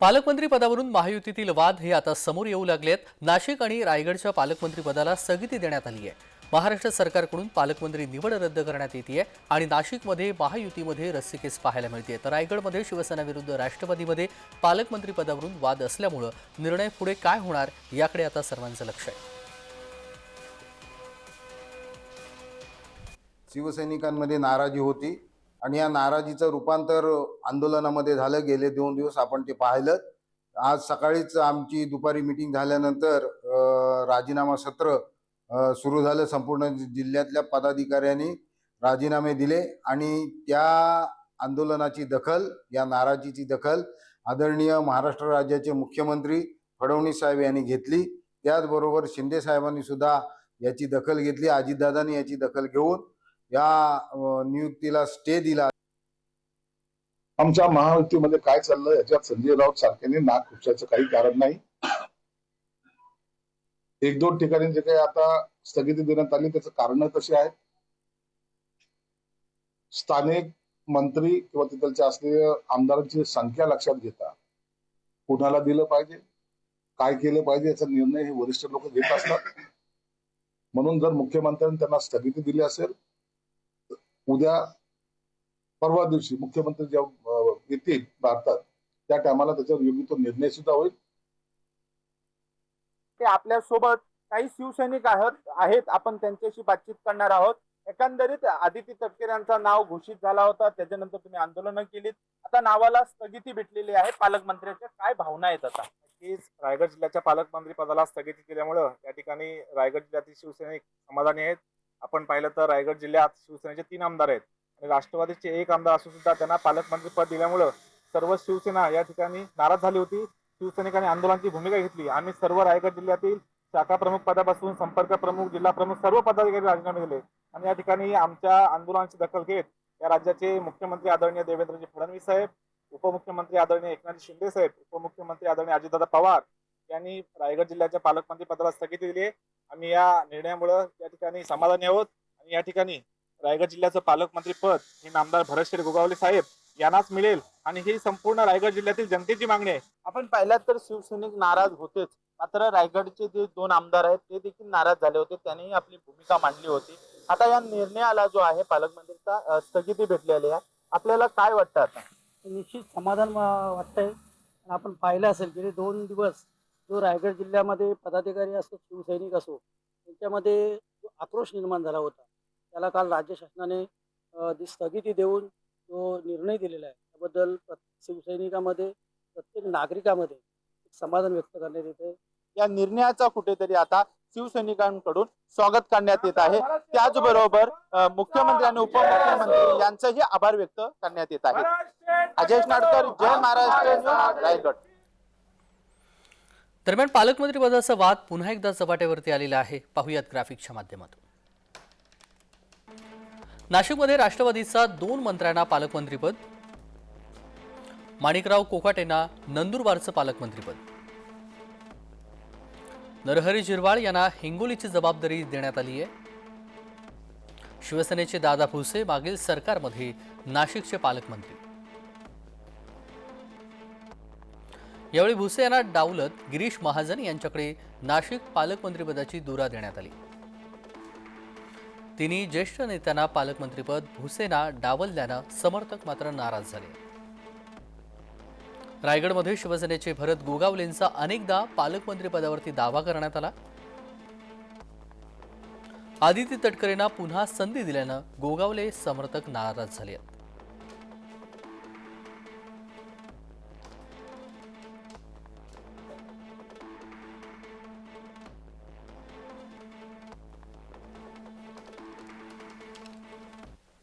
पालकमंत्री पदावरून महायुतीतील वाद हे आता समोर येऊ लागलेत। नाशिक आणि रायगडच्या पालकमंत्री पदाला स्थगिती देण्यात आली आहे। महाराष्ट्र सरकारकडून पालकमंत्री निवड रद्द करण्यात येते आणि नाशिकमध्ये महायुतीमध्ये रस्सीखेच पाहायला मिळते। तर रायगडमध्ये शिवसेना विरुद्ध राष्ट्रवादीमध्ये पालकमंत्री पदावरून वाद असल्यामुळे निर्णय पुढे काय होणार याकडे आता सर्वांचं लक्ष आहे। शिवसैनिकांमध्ये नाराजी होती आणि या नाराजीचं रूपांतर आंदोलनामध्ये झालं। गेले 2 दिवस आपण ते पाहिलं। आज सकाळीच आमची दुपारी मीटिंग झाल्यानंतर राजीनामा सत्र सुरू झालं। संपूर्ण जिल्ह्यातल्या पदाधिकाऱ्यांनी राजीनामे दिले आणि त्या आंदोलनाची दखल, या नाराजीची दखल आदरणीय महाराष्ट्र राज्याचे मुख्यमंत्री फडणवीस साहेब यांनी घेतली। त्याचबरोबर शिंदे साहेबांनी सुद्धा याची दखल घेतली। अजितदादांनी याची दखल घेऊन या नियुक्तीला स्टे दिला। आमच्या महायुतीमध्ये काय चाललंय याच्यात संजय राऊत सारख्याने नाक खुपसायचं काही कारण नाही। 1-2 ठिकाणी जे काही आता स्थगिती देण्यात आली त्याचं कारण कशी आहेत, स्थानिक मंत्री किंवा तिथलच्या असलेल्या आमदारांची संख्या लक्षात घेता कुणाला दिलं पाहिजे, काय केलं पाहिजे याचा निर्णय हे वरिष्ठ लोक घेत असतात। म्हणून जर मुख्यमंत्र्यांनी त्यांना स्थगिती दिली असेल, उद्या परवा दिवशी मुख्यमंत्री जेव्हा येतील भारतात त्या टायमाला त्याच्यावर योग्य तो निर्णय सुद्धा होईल। ते आपल्या सोबत काही शिवसैनिक आहेत, आपण त्यांच्याशी बातचीत करणार आहोत। एकंदरीत आदिती तटकरे यांचं नाव घोषित झाला होता, त्याच्यानंतर तुम्ही आंदोलन केलीत, आता नावाला स्थगिती भेटलेली आहे पालकमंत्र्यांच्या, काय भावना आहेत आता? रायगड जिल्ह्याच्या पालकमंत्री पदाला स्थगिती केल्यामुळे या ठिकाणी रायगड जिल्ह्यातील शिवसैनिक समाधानी आहेत। आपण पाहिलं तर रायगड जिल्ह्यात शिवसेनेचे 3 आमदार आहेत आणि राष्ट्रवादीचे 1 आमदार असून सुद्धा त्यांना पालकमंत्री पद दिल्यामुळे सर्व शिवसेना या ठिकाणी नाराज झाली होती। शिवसैनिकांनी आंदोलनाची भूमिका घेतली। आम्ही सर्व रायगड जिल्ह्यातील शाखा प्रमुख पदापासून संपर्क प्रमुख, जिल्हा प्रमुख सर्व पदाधिकारी राजीनामे दिले आणि या ठिकाणी आमच्या आंदोलनाची दखल घेत या राज्याचे मुख्यमंत्री आदरणीय देवेंद्रजी फडणवीस साहेब, उपमुख्यमंत्री आदरणीय एकनाथ शिंदे साहेब, उपमुख्यमंत्री आदरणीय अजितदादा पवार यांनी रायगड जिल्ह्याच्या पालकमंत्री पदाला स्थगिती दिली। आम्ही या निर्णयामुळे या ठिकाणी समाधानी आहोत आणि या ठिकाणी रायगड जिल्ह्याचं पालकमंत्री पद हे नामदार भरतशेठ गोगावले साहेब यांनाच मिळेल आणि ही संपूर्ण रायगड जिल्ह्यातील जनतेची मागणी आहे। आपण पाहिलं तर शिवसैनिक नाराज होतेच, मात्र रायगडचे जे 2 आमदार आहेत ते देखील नाराज झाले होते, त्यांनीही आपली भूमिका मांडली होती। आता या निर्णयाला जो आहे पालकमंत्रीचा स्थगिती भेटलेली आहे, आपल्याला काय वाटतं? आता निश्चित समाधान वाटतंय। आपण पाहिलं असेल गेले 2 दिवस जो रायगड जिल्ह्यामध्ये पदाधिकारी असो, शिवसैनिक असो, त्यांच्यामध्ये जो आक्रोश निर्माण झाला होता, त्याला काल राज्य शासनाने स्थगिती देऊन जो निर्णय दिलेला आहे त्याबद्दल शिवसैनिकांमध्ये, प्रत्येक नागरिकांमध्ये समाधान व्यक्त करण्यात येते। या निर्णयाचा कुठेतरी आता शिवसैनिकांकडून स्वागत करण्यात येत आहे। त्याचबरोबर मुख्यमंत्री आणि उपमुख्यमंत्री यांचाही आभार व्यक्त करण्यात येत आहे। अजय नाडकर, जय महाराष्ट्र, रायगड। दरम्यान पालकमंत्री पदाचा वाद पुन्हा एकदा चव्हाट्यावरती आलेला आहे। पाहुयात ग्राफिकच्या माध्यमातून। नाशिकमध्ये राष्ट्रवादीचा 2 मंत्र्यांना पालकमंत्रीपद, माणिकराव कोकाटेंना नंदुरबारचं पालकमंत्रीपद, नरहरी झिरवाळ यांना हिंगोलीची जबाबदारी देण्यात आली आहे। शिवसेनेचे दादा भुसे मागील सरकारमध्ये नाशिकचे पालकमंत्री। यावेळी भुसे यांना डावलत गिरीश महाजन यांच्याकडे नाशिक पालकमंत्रीपदाची धुरा देण्यात आली। तिन्ही ज्येष्ठ नेत्यांना पालकमंत्रीपद भुसेंना डावलल्यानं समर्थक मात्र नाराज झाले। रायगडमध्ये शिवसेनेचे भरत गोगावलेंचा अनेकदा पालकमंत्रीपदावरती दावा करण्यात आला। आदिती तटकरेंना पुन्हा संधी दिल्यानं गोगावले समर्थक नाराज झाले।